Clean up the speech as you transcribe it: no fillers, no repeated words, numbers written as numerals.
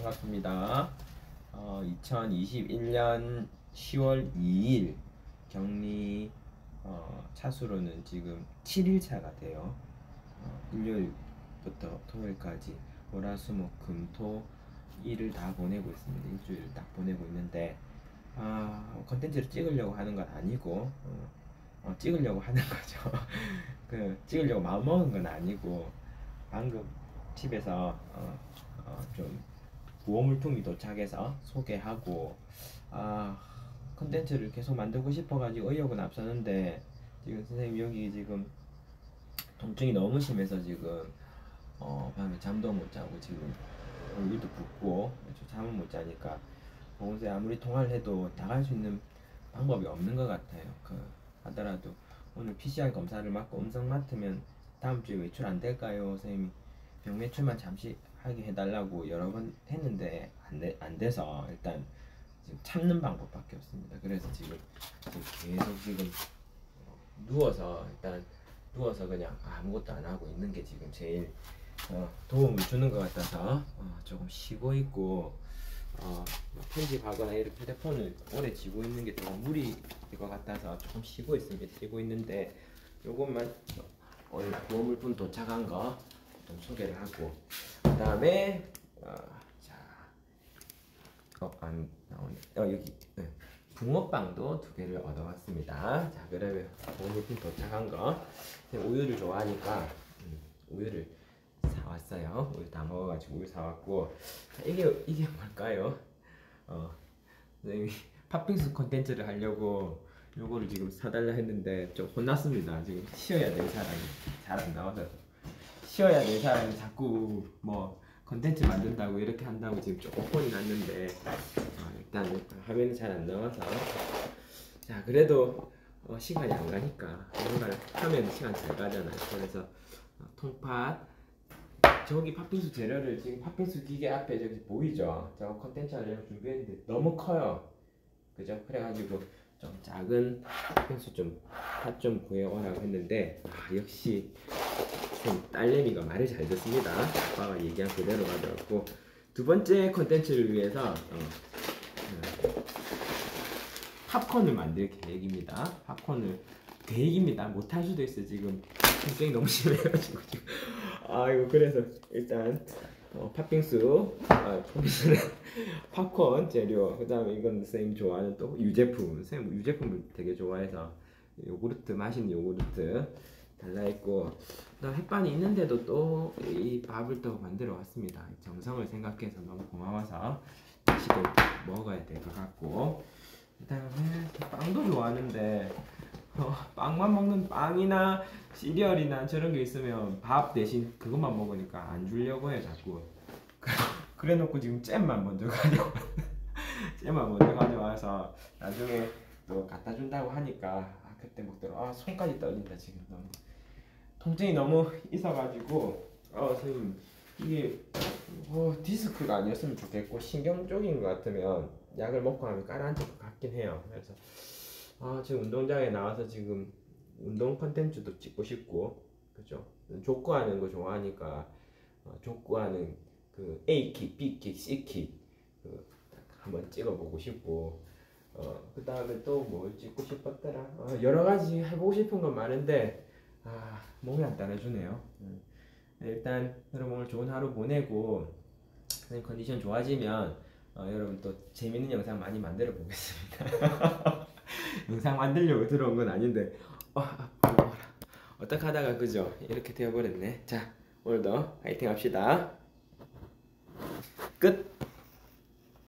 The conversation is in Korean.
반갑습니다. 2021년 10월 2일 격리 차수로는 지금 7일차가 돼요. 일요일부터 토요일까지 월화수목금토 일을 다 보내고 있습니다. 일주일 딱 보내고 있는데 컨텐츠를 찍으려고 하는 건 아니고 찍으려고 하는 거죠. 찍으려고 마음먹은 건 아니고 방금 집에서 좀 구호물품이 도착해서 소개하고 컨텐츠를 계속 만들고 싶어가지고 의욕은 앞서는데 지금 선생님 여기 지금 통증이 너무 심해서 지금 밤에 잠도 못 자고 지금 얼굴도 붓고 잠을 못 자니까 보건소에 아무리 통화를 해도 나갈 수 있는 방법이 없는 것 같아요. 하더라도 오늘 PCR 검사를 맡고 음성 맡으면 다음 주에 외출 안 될까요? 선생님이 병 외출만 잠시 하게 해달라고 여러 번 했는데 안 돼서 일단 지금 참는 방법밖에 없습니다. 그래서 지금 계속 지금 누워서 그냥 아무것도 안 하고 있는 게 지금 제일 도움을 주는 것 같아서 조금 쉬고 있고 편집하거나 이렇게 휴대폰을 오래 쥐고 있는 게 조금 무리일 것 같아서 조금 쉬고 있습니다. 쉬고 있는데 요것만 오늘 구호물품 도착한 거 좀 소개를 하고 그 다음에 안 나오네. 여기 붕어빵도 2개를 얻어왔습니다. 자, 그러면 구호물품 도착한 거 우유를 좋아하니까 우유를 사왔어요. 우유 다 먹어가지고 우유 사왔고 자, 이게 뭘까요? 선생님이 팥빙수 콘텐츠를 하려고 요거를 지금 사달라 했는데 좀 혼났습니다. 지금 쉬어야 될 사람이 잘 안 나와서 쉬어야 될 사람이 자꾸 뭐 콘텐츠 만든다고 이렇게 한다고 지금 조금 혼이 났는데 일단 화면이 잘 안 나와서 자 그래도 시간이 안 가니까 뭔가를 하면 시간 잘 가잖아요. 그래서 통팥 저기 팥빙수 재료를 지금 팥빙수 기계 앞에 저기 보이죠? 제가 컨텐츠 하려고 준비했는데 너무 커요. 그죠? 그래가지고 좀 작은 팥빙수 팥 좀 구해오라고 했는데 역시 딸내미가 말을 잘 듣습니다. 아빠가 얘기한 그대로 가져왔고 두 번째 컨텐츠를 위해서 팝콘을 만들 계획입니다. 계획입니다. 못할 수도 있어요. 지금 통증이 너무 심해가지고 지금 이거 그래서 일단 팥빙수 팥빙수는 팝콘 재료 그 다음에 이건 선생님 좋아하는 또 유제품 선생님 유제품을 되게 좋아해서 요구르트 맛있는 요구르트 달라했고 그다음 햇반이 있는데도 또 이 밥을 또 만들어 왔습니다. 정성을 생각해서 너무 고마워서 맛있게 먹어야 될 것 같고 그다음에 빵도 좋아하는데 빵만 먹는 빵이나 시리얼이나 저런 게 있으면 밥 대신 그것만 먹으니까 안 주려고 해요 자꾸. 그래 놓고 지금 잼만 먼저 가져와서 나중에 또 갖다 준다고 하니까 그때 먹도록 손까지 떨린다. 지금 너무 통증이 너무 있어가지고 선생님 이게 디스크가 아니었으면 좋겠고 신경 쪽인 것 같으면 약을 먹고 하면 깔아앉을 것 같긴 해요. 그래서 지금 운동장에 나와서 지금 운동 컨텐츠도 찍고 싶고 그죠? 족구하는 거 좋아하니까 족구하는 그 A킥, B킥, C킥 한번 찍어보고 싶고 그 다음에 또 뭘 찍고 싶었더라. 여러 가지 해보고 싶은 건 많은데 몸이 안 따라주네요. 일단 여러분 오늘 좋은 하루 보내고 컨디션 좋아지면 여러분 또 재밌는 영상 많이 만들어 보겠습니다. 영상 만들려고 들어온 건 아닌데 어떻게 하다가 그죠? 이렇게 되어버렸네. 자 오늘도 화이팅 합시다. 끝!